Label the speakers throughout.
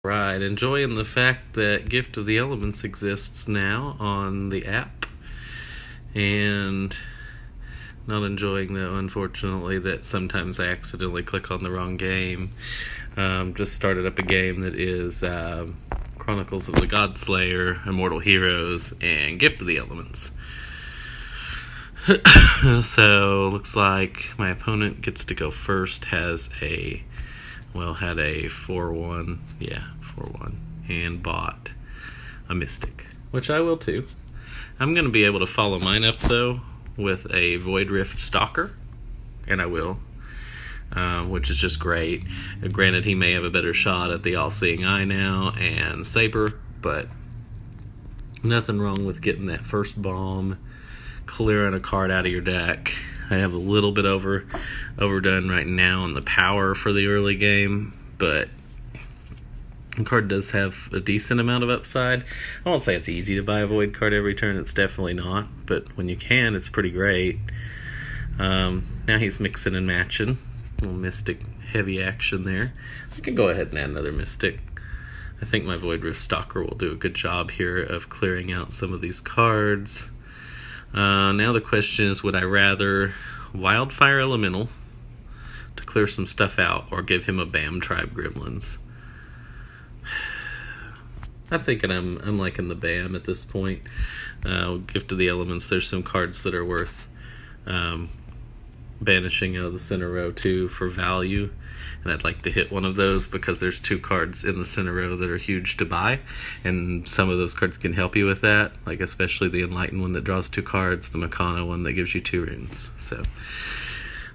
Speaker 1: Right, enjoying the fact that Gift of the Elements exists now on the app, and not enjoying, though, unfortunately, that sometimes I accidentally click on the wrong game. Just started up a game that is Chronicles of the Godslayer, Immortal Heroes, and Gift of the Elements. So, looks like my opponent gets to go first, had a 4-1, 4-1, and bought a Mystic, which I will too. I'm going to be able to follow mine up, though, with a Void Rift Stalker, and I will, which is just great. Granted, he may have a better shot at the All-Seeing Eye now and Saber, but nothing wrong with getting that first bomb, clearing a card out of your deck. I have a little bit overdone right now on the power for the early game, but the card does have a decent amount of upside. I won't say it's easy to buy a Void card every turn, it's definitely not, but when you can, it's pretty great. Now he's mixing and matching. A little Mystic heavy action there. I can go ahead and add another Mystic. I think my Void Rift Stalker will do a good job here of clearing out some of these cards. Now the question is, would I rather Wildfire Elemental to clear some stuff out, or give him a BAM Tribe Gremlins? I'm thinking I'm liking the BAM at this point. Gift of the Elements, there's some cards that are worth banishing out of the center row too for value, and I'd like to hit one of those because there's 2 cards in the center row that are huge to buy, and some of those cards can help you with that, like especially the Enlightened one that draws 2 cards, the Makana one that gives you 2 runes. So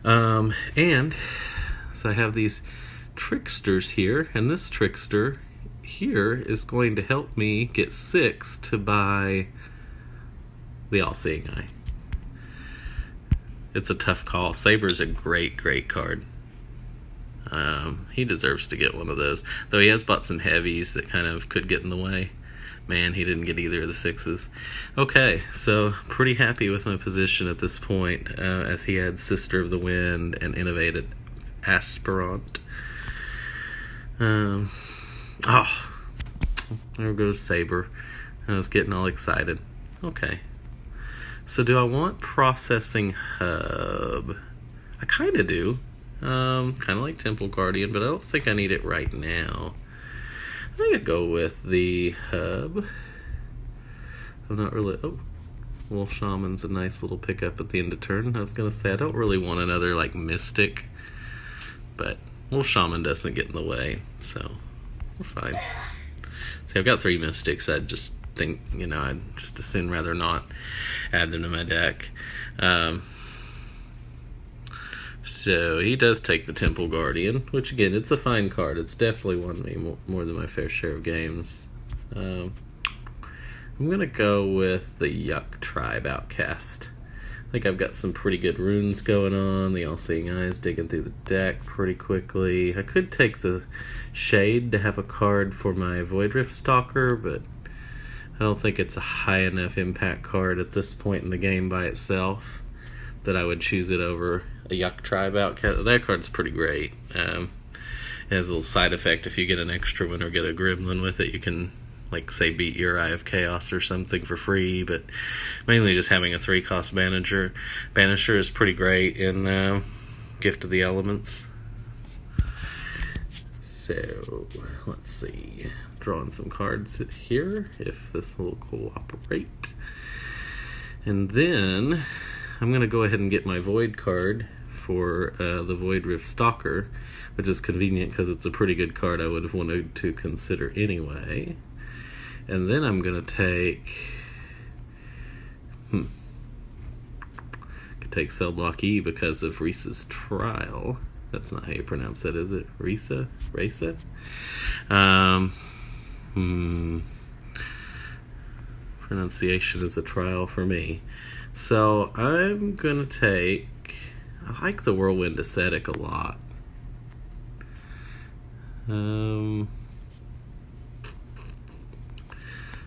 Speaker 1: and so I have these tricksters here, and this trickster here is going to help me get 6 to buy the All-Seeing Eye. It's a tough call. Saber's a great card. He deserves to get one of those, though he has bought some heavies that kind of could get in the way. Man, he didn't get either of the 6s. Okay, so pretty happy with my position at this point, as he had Sister of the Wind and Innovated Aspirant. There goes Saber. I was getting all excited. Okay. So do I want Processing Hub? I kind of do. Kind of like Temple Guardian, but I don't think I need it right now. I think I'd go with the Hub. I'm not really... Oh, Wolf Shaman's a nice little pickup at the end of turn. I was going to say, I don't really want another, Mystic, but Wolf Shaman doesn't get in the way, so we're fine. See, I've got 3 Mystics. I'd just think, I'd just as soon rather not add them to my deck. So he does take the Temple Guardian, which again, it's a fine card. It's definitely won me more than my fair share of games. I'm going to go with the Yuck Tribe Outcast. I think I've got some pretty good runes going on. The All-Seeing Eye is digging through the deck pretty quickly. I could take the Shade to have a card for my Void Rift Stalker, but I don't think it's a high enough impact card at this point in the game by itself that I would choose it over a Yuck Tribe Outcast. That card's pretty great. It has a little side effect. If you get an extra one or get a Gremlin with it, you can, say, beat your Eye of Chaos or something for free, but mainly just having a 3-cost Banisher is pretty great in Gift of the Elements. So, let's see. Drawing some cards here, if this will cooperate. And then I'm going to go ahead and get my Void card for the Void Rift Stalker, which is convenient because it's a pretty good card I would have wanted to consider anyway. And then I'm going to take... Could take Cell Block E because of Risa's Trial. That's not how you pronounce that, is it? Risa? Pronunciation is a trial for me. So I'm going to take... I like the Whirlwind Ascetic a lot.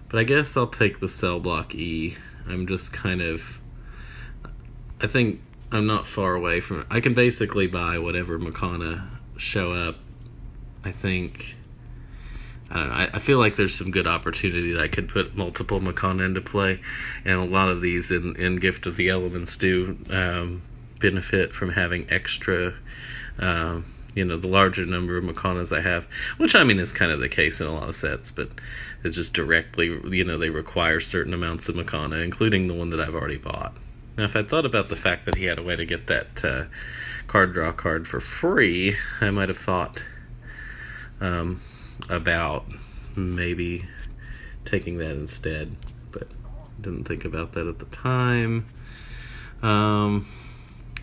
Speaker 1: But I guess I'll take the Cell Block E. I'm just kind of... I think I'm not far away from it. I can basically buy whatever Makana show up. I think I don't know. I feel like there's some good opportunity that I could put multiple Makana into play, and a lot of these in Gift of the Elements do benefit from having extra, the larger number of Makanas I have, which I mean is kind of the case in a lot of sets, but it's just directly, they require certain amounts of Makana, including the one that I've already bought. Now, if I'd thought about the fact that he had a way to get that card draw card for free, I might have thought about maybe taking that instead, but didn't think about that at the time.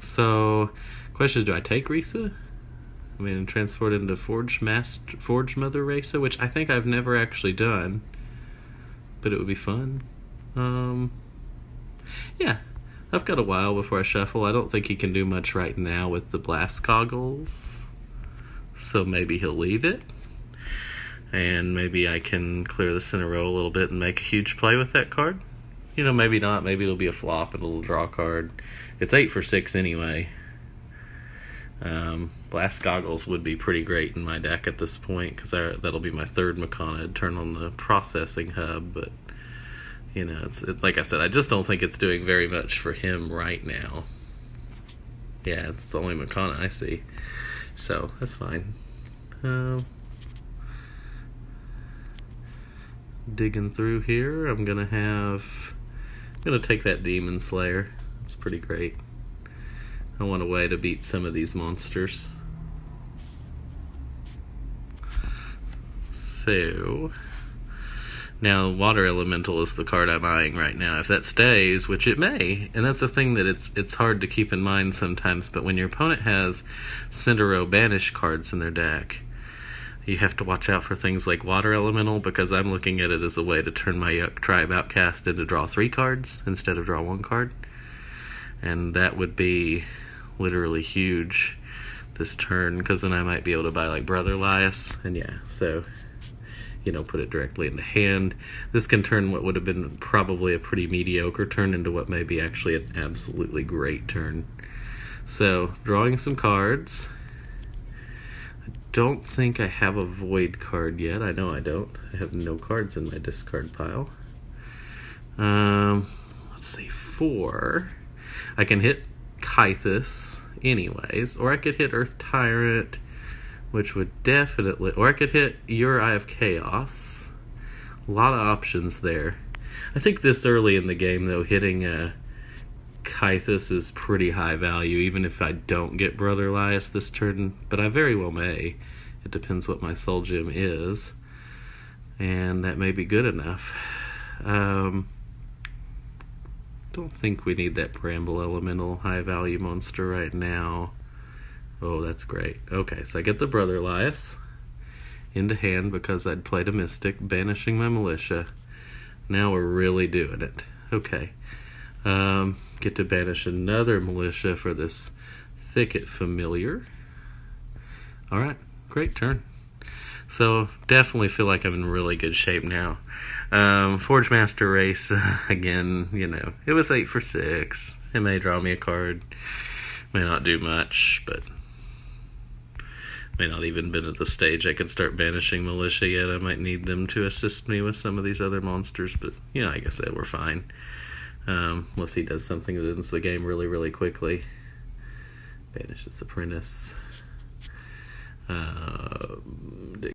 Speaker 1: So, question is, do I take Risa? I mean, transport into Forge Mother Risa, which I think I've never actually done, but it would be fun. Yeah, I've got a while before I shuffle. I don't think he can do much right now with the Blast Goggles, so maybe he'll leave it. And maybe I can clear this in a row a little bit and make a huge play with that card. Maybe not. Maybe it'll be a flop and a little draw card. It's 8 for 6 anyway. Blast Goggles would be pretty great in my deck at this point, because that'll be my third Makana. I'd turn on the processing hub, but, it's like I said, I just don't think it's doing very much for him right now. Yeah, it's the only Makana I see. So, that's fine. Digging through here, I'm gonna take that Demon Slayer. It's pretty great. I want a way to beat some of these monsters. So now Water Elemental is the card I'm eyeing right now. If that stays, which it may, and that's a thing that it's hard to keep in mind sometimes, but when your opponent has center row banish cards in their deck, you have to watch out for things like Water Elemental, because I'm looking at it as a way to turn my Yuck Tribe Outcast into draw 3 cards instead of draw 1 card. And that would be literally huge this turn, because then I might be able to buy like Brother Lias, and yeah, so, put it directly into hand. This can turn what would have been probably a pretty mediocre turn into what may be actually an absolutely great turn. So, drawing some cards. Don't think I have a Void card yet. I know I don't. I have no cards in my discard pile. Let's see, 4. I can hit Kythus anyways, or I could hit Earth Tyrant, which would definitely, or I could hit Your Eye of Chaos. A lot of options there. I think this early in the game, though, hitting Kythus is pretty high value, even if I don't get Brother Lias this turn, but I very well may. It depends what my Soul Gem is, and that may be good enough. Don't think we need that Bramble Elemental high value monster right now. Oh, that's great. Okay, so I get the Brother Lias into hand because I'd played a Mystic, banishing my Militia. Now we're really doing it. Okay. Get to banish another Militia for this Thicket Familiar. Alright, great turn. So, definitely feel like I'm in really good shape now. Forge Master Race, again, it was 8 for 6. It may draw me a card. May not do much, but may not even been at the stage I could start banishing Militia yet. I might need them to assist me with some of these other monsters, but, like I said, we're fine. Unless he does something that ends the game really, really quickly. Banish this Apprentice.